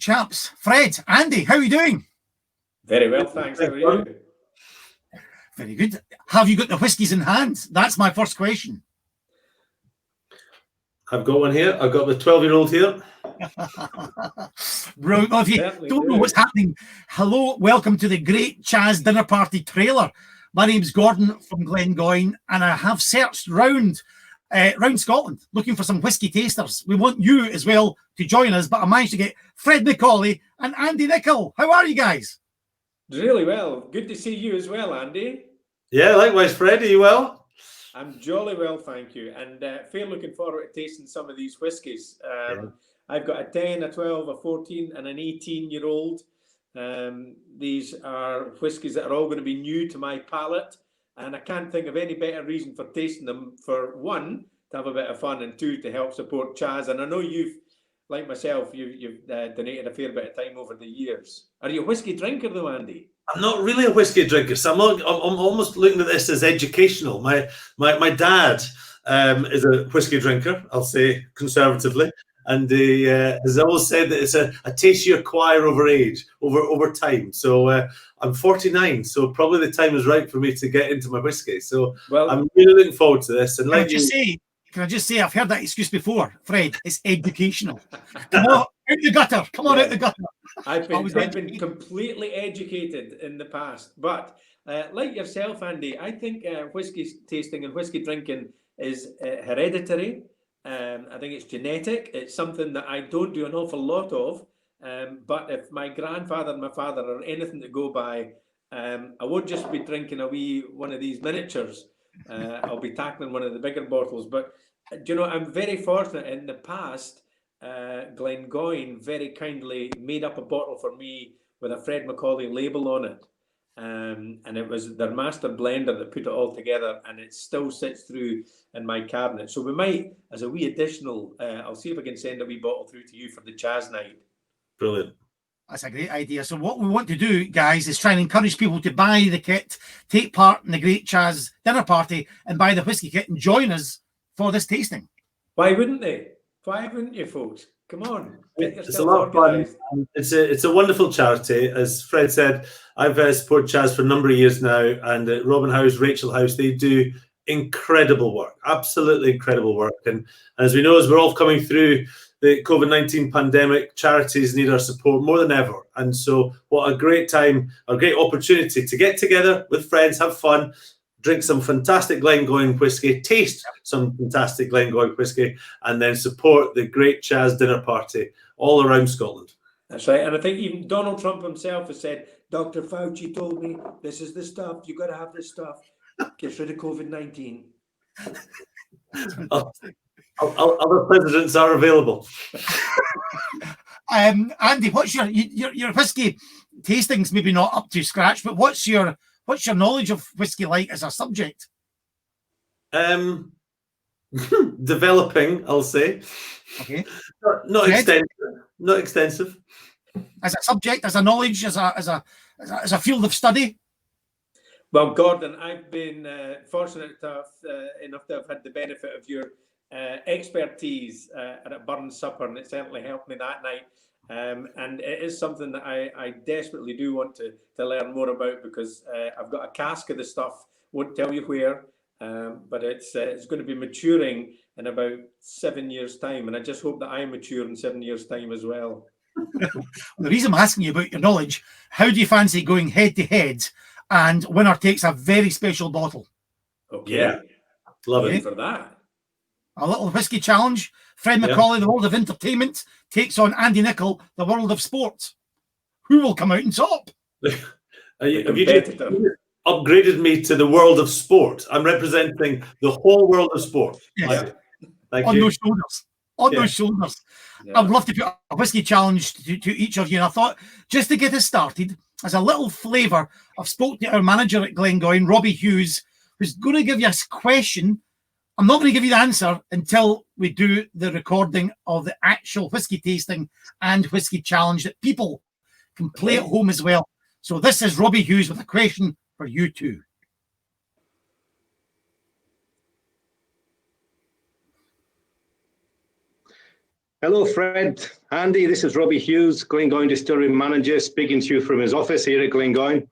chaps. Fred, Andy, how are you doing? Very well, thanks. How are you? Very good. Have you got the whiskies in hand? That's my first question. I've got one here. I've got the 12-year-old here. Brilliant. Well, if you don't know what's happening, hello, welcome to the Great CHAS Dinner Party trailer. My name's Gordon from Glengoyne, and I have searched round Scotland looking for some whiskey tasters. We want you as well to join us, but I managed to get Fred McCauley and Andy Nicholl. How are you guys? Really well. Good to see you as well, Andy. Yeah, likewise, Fred. Are you well? I'm jolly well, thank you. And fair looking forward to tasting some of these whiskies. I've got a 10, a 12, a 14 and an 18-year-old. These are whiskies that are all going to be new to my palate. And I can't think of any better reason for tasting them. For one, to have a bit of fun, and two, to help support CHAS. And I know you've, like myself, you've donated a fair bit of time over the years. Are you a whiskey drinker though, Andy? I'm not really a whiskey drinker, so I'm almost looking at this as educational. My dad is a whiskey drinker, I'll say conservatively, and he has always said that it's a taste you acquire over time. So I'm 49, so probably the time is right for me to get into my whiskey. So I'm really looking forward to this. And can I just say, I've heard that excuse before, Fred. It's educational. Come on, out the gutter. Come on, out the gutter. I've been completely educated in the past, but like yourself, Andy, I think whiskey tasting and whiskey drinking is hereditary. I think it's genetic. It's something that I don't do an awful lot of. But if my grandfather and my father are anything to go by, I won't just be drinking one of these miniatures. I'll be tackling one of the bigger bottles. But you know, I'm very fortunate. In the past, Glengoyne very kindly made up a bottle for me with a Fred McCauley label on it, and it was their master blender that put it all together, and it still sits through in my cabinet. So we might, as a wee additional, I'll see if I can send a wee bottle through to you for the CHAS night. Brilliant. That's a great idea. So what we want to do, guys, is try and encourage people to buy the kit, take part in the Great CHAS Dinner Party, and buy the whiskey kit and join us for this tasting. Why wouldn't they? Why wouldn't you, folks? Come on. It's a lot of fun. It's a wonderful charity. As Fred said, I've supported CHAS for a number of years now, and Robin House, Rachel House, they do incredible work, absolutely incredible work. And as we know, as we're all coming through the COVID-19 pandemic, charities need our support more than ever. And so what a great time, a great opportunity to get together with friends, have fun, drink some fantastic Glengoyne whiskey, taste some fantastic Glengoyne whiskey, and then support the Great CHAS Dinner Party all around Scotland. That's right. And I think even Donald Trump himself has said, Dr. Fauci told me this is the stuff, you got to have this stuff. Get rid of COVID-19. Other presidents are available. Andy, what's your whiskey tastings? Maybe not up to scratch, but what's your knowledge of whiskey like as a subject? Developing, I'll say. Okay. Not extensive. Not extensive. As a subject, as a knowledge, as a field of study. Well, Gordon, I've been fortunate enough to have had the benefit of your expertise at a Burns supper, and it certainly helped me that night. And it is something that I desperately do want to learn more about, because I've got a cask of the stuff, won't tell you where, but it's going to be maturing in about 7 years' time, and I just hope that I mature in 7 years' time as well. The reason I'm asking you about your knowledge, how do you fancy going head to head, and winner takes a very special bottle? Okay. Yeah, love it for that. A little whiskey challenge. Fred McCauley, the world of entertainment, takes on Andy Nicholl, the world of sport. Who will come out on top? Have you just upgraded me to the world of sport? I'm representing the whole world of sport. Yes. Thank on you. those shoulders. On those shoulders. Yeah. I'd love to put a whiskey challenge to each of you. And I thought, just to get us started, as a little flavour, I've spoke to our manager at Glengoyne, Robbie Hughes, who's going to give you a question. I'm not going to give you the answer until we do the recording of the actual whiskey tasting and whiskey challenge that people can play at home as well. So this is Robbie Hughes with a question for you two. Hello, Fred. Andy, this is Robbie Hughes, Glengoyne Distillery Manager, speaking to you from his office here at Glengoyne.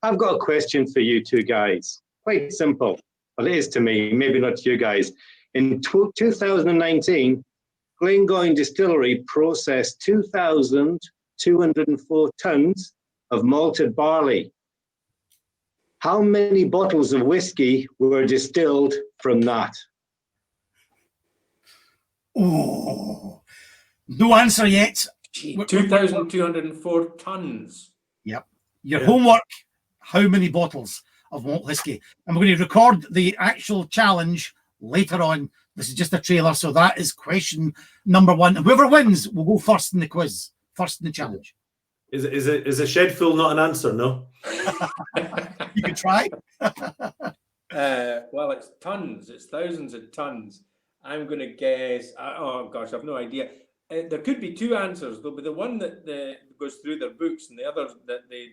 I've got a question for you two guys. Quite simple. Well, it is to me, maybe not to you guys. In 2019, Glengoyne Distillery processed 2,204 tons of malted barley. How many bottles of whiskey were distilled from that? Oh, no answer yet. 2,204 tons. Yep. Your homework, how many bottles of malt whiskey? And we're going to record the actual challenge later on. This is just a trailer, so that is question number 1. And whoever wins will go first in the quiz, first in the challenge. Is a shed full not an answer? No. You could try. Well, it's tons. It's thousands of tons. I'm going to guess. Oh gosh, I've no idea. There could be 2 answers. There'll be the one that goes through their books, and the other that they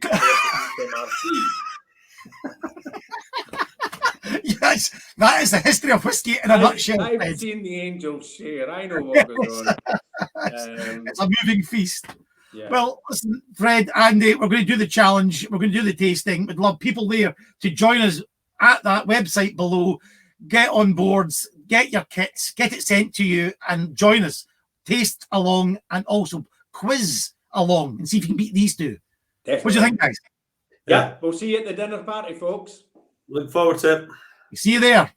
Yes, that is the history of whiskey in a nutshell. I've seen the angels share. I know what goes on. It's a moving feast. Yeah. Well, listen, Fred, Andy, we're going to do the challenge. We're going to do the tasting. We'd love people there to join us at that website below. Get on boards, get your kits, get it sent to you, and join us. Taste along and also quiz along and see if you can beat these two. Definitely. What do you think, guys? Yeah, we'll see you at the dinner party, folks. Look forward to it. See you there.